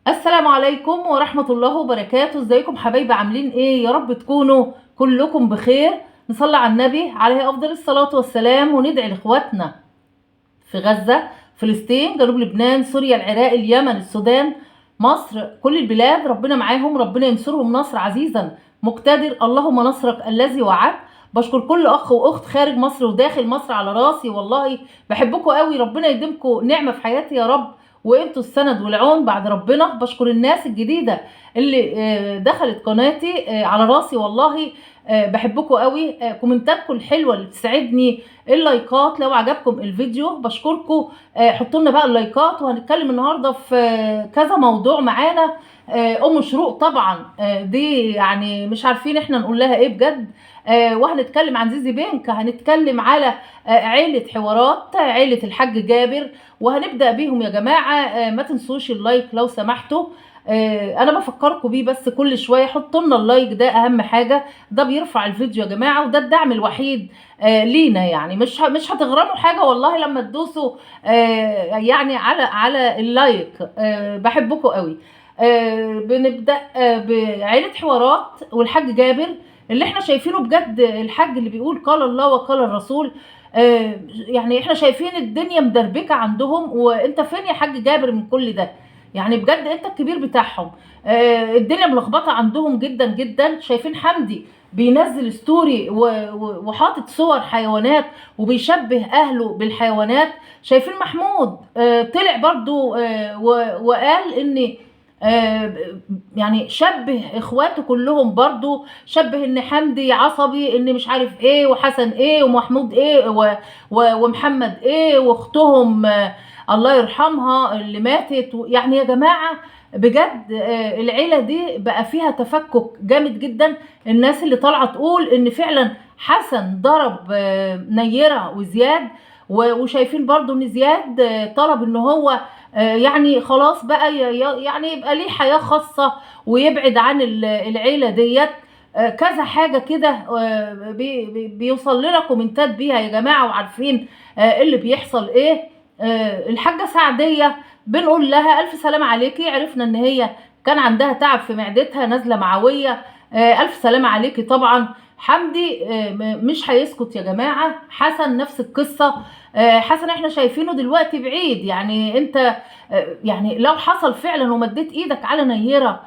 السلام عليكم ورحمة الله وبركاته. ازيكم حبايبي؟ عاملين ايه؟ يا رب تكونوا كلكم بخير. نصلي على النبي عليه افضل الصلاة والسلام وندعي لاخواتنا في غزة، فلسطين، جنوب لبنان، سوريا، العراق، اليمن، السودان، مصر، كل البلاد. ربنا معاهم، ربنا ينصرهم نصر عزيزا مقتدر. اللهم نصرك الذي وعدت. بشكر كل اخ واخت خارج مصر وداخل مصر على راسي والله. بحبكم قوي، ربنا يديمكم نعمة في حياتي يا رب، وانتوا السند والعون بعد ربنا. بشكر الناس الجديدة اللي دخلت قناتي، على راسي والله. بحبكم قوي. كومنتاتكم الحلوة اللي بتساعدني، اللايكات لو عجبكم الفيديو بشكركم. حطوا لنا بقى اللايكات. وهنتكلم النهارده في كذا موضوع معانا. ام شروق طبعا، دي يعني مش عارفين احنا نقول لها ايه بجد. وهنتكلم عن زيزي بينك، هنتكلم على عيلة حوارات، عيلة الحاج جابر، وهنبدأ بيهم يا جماعة. ما تنسوش اللايك لو سمحتوا. انا بفكركم بيه بس كل شويه. حطوا لنا اللايك، ده اهم حاجه، ده بيرفع الفيديو يا جماعه، وده الدعم الوحيد لينا. يعني مش هتغرموا حاجه والله لما تدوسوا يعني على اللايك. بحبكم قوي. بنبدا بعيله حوارات والحاج جابر، اللي احنا شايفينه بجد. الحاج اللي بيقول قال الله وقال الرسول. يعني احنا شايفين الدنيا مدربكه عندهم، وانت فين يا حاج جابر من كل ده؟ يعني بجد انت الكبير بتاعهم. الدنيا ملخبطه عندهم جدا جدا. شايفين حمدي بينزل ستوري وحاطط صور حيوانات وبيشبه اهله بالحيوانات. شايفين محمود طلع برضو وقال ان يعني شبه اخواته كلهم، برضو شبه ان حمدي عصبي، ان مش عارف ايه، وحسن ايه، ومحمود ايه، ومحمد ايه، واختهم الله يرحمها اللي ماتت. يعني يا جماعة بجد العيلة دي بقى فيها تفكك جامد جدا. الناس اللي طالعة تقول ان فعلا حسن ضرب نيرة وزياد، وشايفين برضو ان زياد طلب ان هو يعني خلاص بقى يعني يبقى ليه حياة خاصة ويبعد عن العيلة ديت. كذا حاجة كده بيوصل لنا كومنتات بيها يا جماعة، وعارفين اللي بيحصل ايه. الحاجة سعدية بنقول لها ألف سلام عليكي. عرفنا إن هي كان عندها تعب في معدتها، نازلة معوية. ألف سلام عليكي. طبعا حمدي مش هيسكت يا جماعة. حسن نفس القصة. حسن احنا شايفينه دلوقتي بعيد. يعني انت يعني لو حصل فعلا ومديت ايدك على نيرة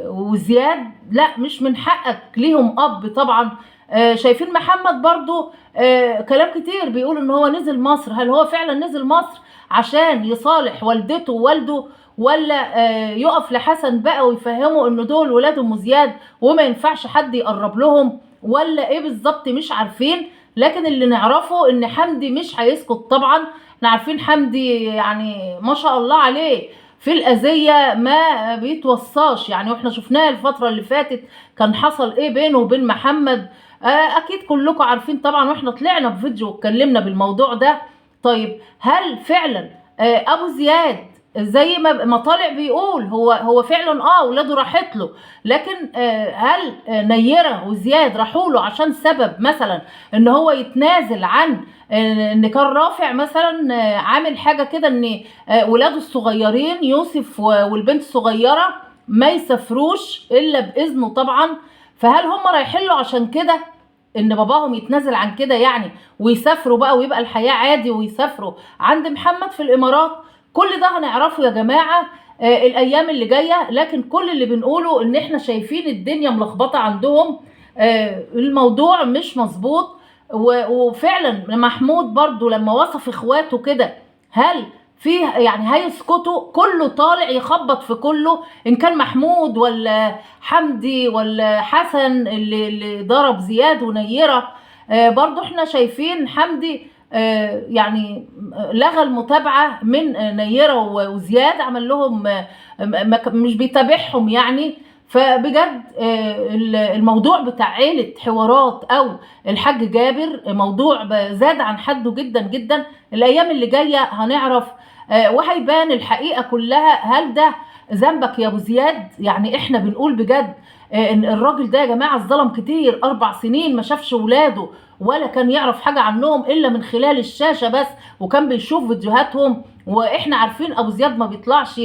وزياد، لا مش من حقك ليهم اب طبعا. شايفين محمد برضو كلام كتير بيقول ان هو نزل مصر. هل هو فعلا نزل مصر عشان يصالح والدته ووالده، ولا يقف لحسن بقى ويفهمه ان دول ولاد ام زياد وما ينفعش حد يقرب لهم، ولا ايه بالظبط؟ مش عارفين. لكن اللي نعرفه ان حمدي مش هيسكت طبعا. احنا عارفين حمدي يعني ما شاء الله عليه في الأذية ما بيتوصاش يعني. واحنا شفناه الفترة اللي فاتت كان حصل ايه بينه وبين محمد. اكيد كلكم عارفين طبعا، واحنا طلعنا بفيديو واتكلمنا بالموضوع ده. طيب هل فعلا ابو زياد زي ما طالع بيقول هو فعلا ولاده راحت له؟ لكن هل نيرة وزياد راحوا له عشان سبب مثلا ان هو يتنازل عن ان كان رافع مثلا عامل حاجة كده ان ولاده الصغيرين يوسف والبنت الصغيرة ما يسافروش الا باذنه طبعا؟ فهل هم رايحين له عشان كده ان باباهم يتنازل عن كده يعني، ويسافروا بقى ويبقى الحياة عادي ويسافروا عند محمد في الامارات؟ كل ده هنعرفه يا جماعة الايام اللي جاية. لكن كل اللي بنقوله ان احنا شايفين الدنيا ملخبطة عندهم. الموضوع مش مظبوط. وفعلا محمود برضو لما وصف اخواته كده، هل فيه يعني هيسكتوا؟ كله طالع يخبط في كله، ان كان محمود ولا حمدي ولا حسن اللي ضرب زياد ونيرة. برضو احنا شايفين حمدي يعني لغى المتابعة من نيرة وزياد، عمل لهم مش بيتابعهم يعني. فبجد الموضوع بتاع عيلة حوارات او الحاج جابر موضوع زاد عن حده جدا جدا. الايام اللي جاية هنعرف وهيبان الحقيقة كلها. هل ده ذنبك يا ابو زياد؟ يعني احنا بنقول بجد ان الراجل ده يا جماعه اتظلم كتير، 4 سنين ما شافش ولاده ولا كان يعرف حاجه عنهم الا من خلال الشاشه بس، وكان بيشوف فيديوهاتهم. واحنا عارفين ابو زياد ما بيطلعش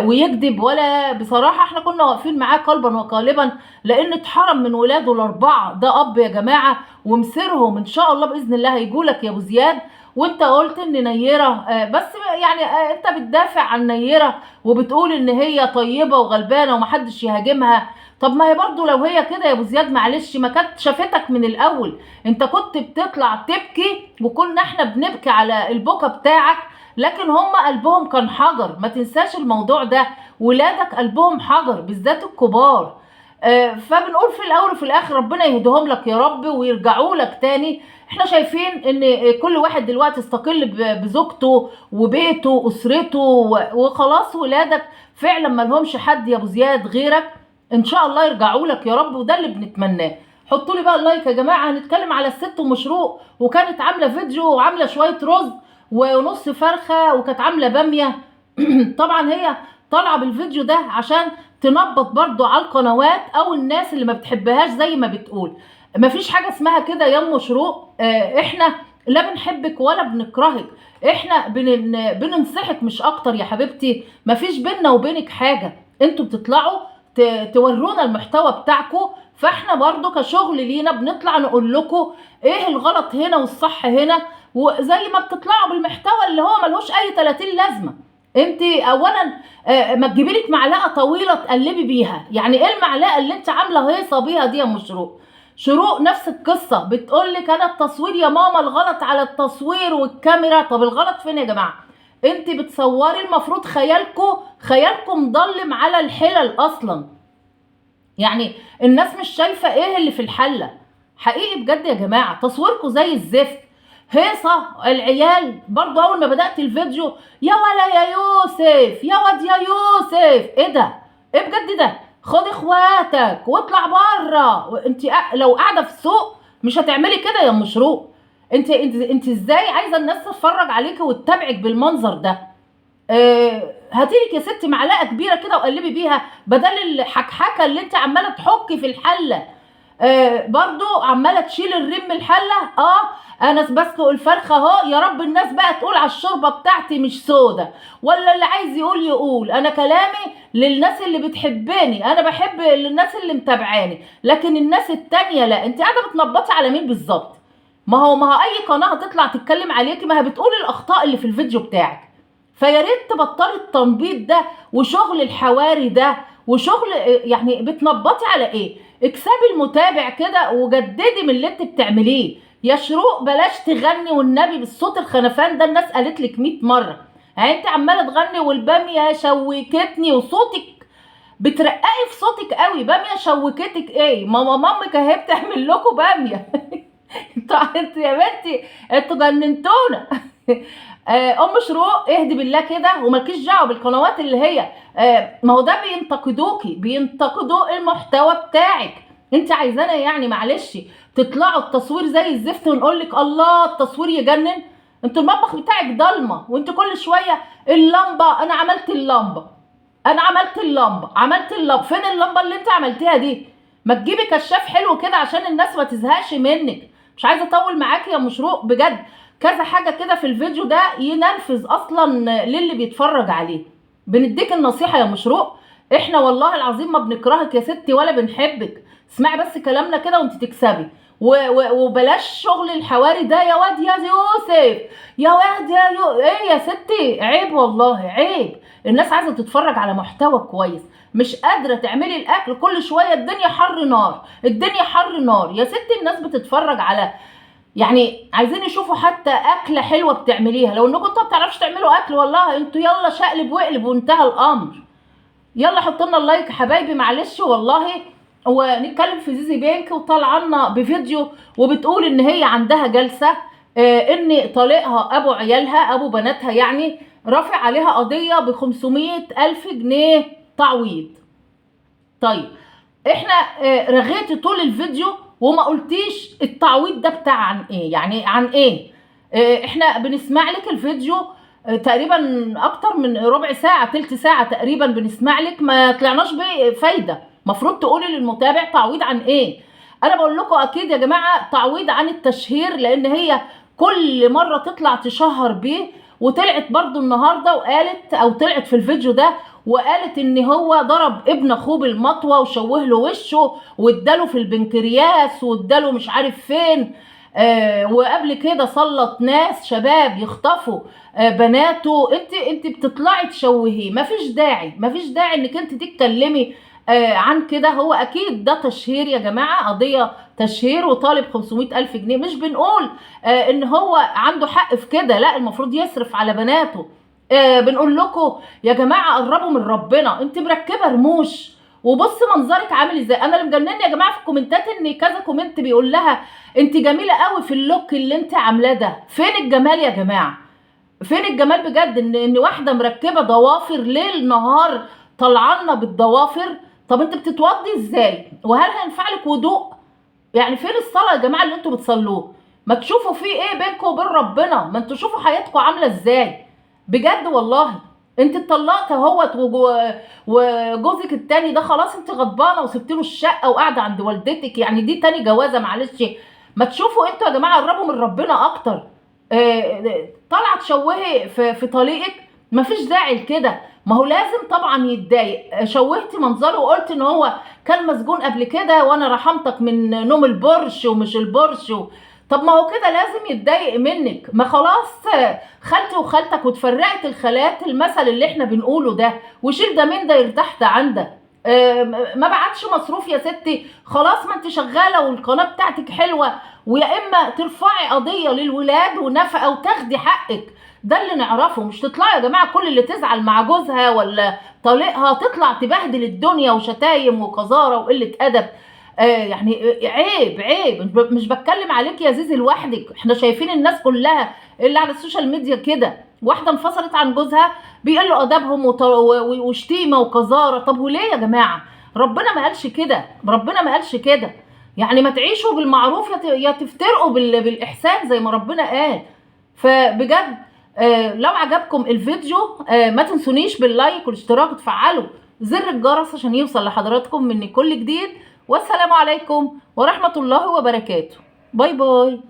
ويكذب، ولا بصراحه احنا كنا واقفين معاه قلبا وقالبا، لان اتحرم من ولاده ال4. ده اب يا جماعه، ومصيرهم ان شاء الله باذن الله هيجولك يا ابو زياد. وانت قلت ان نيره بس يعني انت بتدافع عن نيره وبتقول ان هي طيبه وغلبانه ومحدش يهاجمها. طب ما هي برضو لو هي كده يا ابو زياد معلش ما كانت شافتك من الاول. انت كنت بتطلع تبكي وكنا احنا بنبكي على البكا بتاعك، لكن هم قلبهم كان حجر. ما تنساش الموضوع ده، ولادك قلبهم حجر بالذات الكبار. فبنقول في الاول وفي الاخر ربنا يهديهم لك يا رب ويرجعوا لك تاني. احنا شايفين ان كل واحد دلوقتي استقل بزوجته وبيته واسرته وخلاص. ولادك فعلا ما لهمش حد يا ابو زياد غيرك. ان شاء الله يرجعوا لك يا رب، وده اللي بنتمناه. حطوا لي بقى اللايك يا جماعه. هنتكلم على الست ام شروق، وكانت عامله فيديو وعامله شويه رز ونص فرخه وكانت عامله باميه. طبعا هي طالعه بالفيديو ده عشان تنبط برضو على القنوات او الناس اللي ما بتحبهاش زي ما بتقول. مفيش حاجه اسمها كده يا ام شروق. احنا لا بنحبك ولا بنكرهك، احنا بننصحك مش اكتر يا حبيبتي. مفيش بينا وبينك حاجه، انتوا بتطلعوا تورونا المحتوى بتاعكم، فاحنا برضو كشغل لينا بنطلع نقول لكم ايه الغلط هنا والصح هنا، وزي ما بتطلعوا بالمحتوى اللي هو ملهوش اي 30 لازمه. انت اولا ما تجيبي لك معلقه طويله تقلبي بيها. يعني ايه المعلقه اللي انت عامله هيصه بيها دي يا ام شروق؟ شروق نفس القصه، بتقول لك انا التصوير يا ماما، الغلط على التصوير والكاميرا. طب الغلط فين يا جماعه؟ انت بتصوري المفروض خيالكم مضلم على الحلل اصلا. يعني الناس مش شايفه ايه اللي في الحله. حقيقي بجد يا جماعه تصويركم زي الزفت. هيصه العيال برضو اول ما بدات الفيديو يا ولا يا يوسف يا واد يا يوسف. ايه ده؟ ايه بجد ده؟ خد اخواتك واطلع بره. انت لو قاعده في السوق مش هتعملي كده يا ام شروق. انت ازاي عايزه الناس تتفرج عليكي وتتابعك بالمنظر ده؟ هاتيلك يا ستي معلقه كبيره كده وقلبي بيها بدل الحكحكه اللي انت عماله تحكي في الحله. برضو عماله تشيل الريم من الحله. انا بسلق الفرخه اهو، يا رب الناس بقى تقول على الشوربه بتاعتي مش سودا. ولا اللي عايز يقول انا كلامي للناس اللي بتحبني، انا بحب الناس اللي متابعاني، لكن الناس التانية لا. انت قاعده بتنبطي على مين بالظبط؟ ما هو اي قناه هتطلع تتكلم عليكي ما هي بتقول الاخطاء اللي في الفيديو بتاعك. فيا ريت تبطلي التنبيط ده وشغل الحواري ده وشغل. يعني بتنبطي على ايه؟ اكسبي المتابع كده وجددي من اللي انت بتعمليه يا شروق. بلاش تغني والنبي بالصوت الخنفان ده، الناس قالت لك 100 مره. يعني انت عماله تغني والباميه شوكتني وصوتك بترققي في صوتك قوي. باميه شوكتك ايه؟ ماما مامك اهي بتعمل لكم باميه. انتوا يا بنتي انتوا جننتونا. ام شروق اهدي بالله كده ومالكيش دعوه بالقنوات اللي هي ما هو ده بينتقدوا المحتوى بتاعك. انت عايزانا يعني معلش تطلعوا التصوير زي الزفت ونقول لك الله التصوير يجنن؟ انتوا المطبخ بتاعك ضلمه وانت كل شويه اللمبه. انا عملت اللمبه فين اللمبه اللي انت عملتيها دي؟ ما تجيبي كشاف حلو كده عشان الناس ما تزهقش منك. مش عايزه اطول معاكي يا مشروق بجد. كذا حاجه كده في الفيديو ده ينرفز اصلا للي بيتفرج عليه. بنديك النصيحه يا مشروق، احنا والله العظيم ما بنكرهك يا ستي ولا بنحبك. اسمعي بس كلامنا كده وانت تكسبي. وبلاش شغل الحواري ده يا واد يا يوسف يا واد ايه يا ستي؟ عيب والله عيب. الناس عايزه تتفرج على محتوى كويس، مش قادره تعملي الاكل كل شويه الدنيا حر نار يا ستي. الناس بتتفرج على يعني عايزين يشوفوا حتى اكله حلوه بتعمليها. لو انكم انتوا ما بتعرفوش تعملوا اكل والله انتوا يلا شقلب واقلب وانتهى الامر. يلا حطوا لنا اللايك يا حبايبي معلش والله. ونتكلم في زيزي بينك وطلعنا بفيديو وبتقول ان هي عندها جلسه ان طليقها ابو عيالها ابو بناتها يعني رافع عليها قضيه ب500,000 جنيه تعويض. طيب احنا رغيتي طول الفيديو وما قلتيش التعويض ده بتاع عن ايه؟ يعني عن ايه؟ احنا بنسمع لك الفيديو تقريبا اكتر من ربع ساعه، تلت ساعه تقريبا بنسمع لك، ما طلعناش بفايده. مفروض تقولي للمتابع تعويض عن ايه. انا بقول لكم اكيد يا جماعه تعويض عن التشهير، لان هي كل مره تطلع تشهر بيه. وطلعت برضو النهارده وقالت، او طلعت في الفيديو ده وقالت ان هو ضرب ابن اخوه بالمطوه وشوه له وشه واداله في البنكرياس واداله مش عارف فين. وقبل كده سلط ناس شباب يخطفوا بناته. انت بتطلعي تشوهيه، مفيش داعي انك انت تتكلمي عن كده. هو اكيد ده تشهير يا جماعه، قضيه تشهير وطالب 500,000 جنيه. مش بنقول ان هو عنده حق في كده، لا، المفروض يصرف على بناته. بنقول لكم يا جماعه قربوا من ربنا. انت مركبه رموش وبص منظرك عامل ازاي. انا اللي مجنني يا جماعه في الكومنتات ان كذا كومنت بيقول لها انت جميله قوي في اللوك اللي انت عاملاه ده. فين الجمال يا جماعه؟ فين الجمال بجد؟ ان واحده مركبه ضوافر ليل نهار طلعنا بالضوافر. طب انت بتتوضي ازاي؟ وهل هينفع لك وضوء؟ يعني فين الصلاه يا جماعه اللي انتوا بتصلوه؟ ما تشوفوا في ايه بينكم وبين ربنا، ما انتوا شوفوا حياتكم عامله ازاي بجد والله. انت اتطلقت اهوت وجوزك التاني ده خلاص انت غضبانه وسبت له الشقه وقاعده عند والدتك، يعني دي تاني جوازه معلش. ما تشوفوا انتوا يا جماعه قربوا من ربنا اكتر. طالعه تشوهي في طليقك، مفيش داعي لكده. ما هو لازم طبعا يتضايق. شوهتي منظره وقلت ان هو كان مسجون قبل كده وانا رحمتك من نوم البرش ومش البرش طب ما هو كده لازم يتضايق منك. ما خلاص خالتي وخالتك وتفرقت الخالات، المثل اللي احنا بنقوله ده، وشيل ده من ده يرتاح ده عن ده. ما بعتش مصروف يا ستي، خلاص ما انت شغاله والقناه بتاعتك حلوه، ويا اما ترفعي قضيه للولاد ونفقه وتاخدي حقك. ده اللي نعرفه. مش تطلعي يا جماعه كل اللي تزعل مع جوزها ولا طليقها تطلع تبهدل الدنيا وشتايم وقذاره وقله ادب. يعني عيب. مش بتكلم عليك يا زيزي لوحدك، احنا شايفين الناس كلها اللي على السوشيال ميديا كده. واحده انفصلت عن جوزها بيقلوا ادبهم وشتيمه وقذاره. طب وليه يا جماعه؟ ربنا ما قالش كده، ربنا ما قالش كده. يعني ما تعيشوا بالمعروف يا تفترقوا بالاحسان زي ما ربنا قال. فبجد لو عجبكم الفيديو ما تنسونيش باللايك والاشتراك وتفعلوا زر الجرس عشان يوصل لحضراتكم مني كل جديد. والسلام عليكم ورحمة الله وبركاته. باي باي.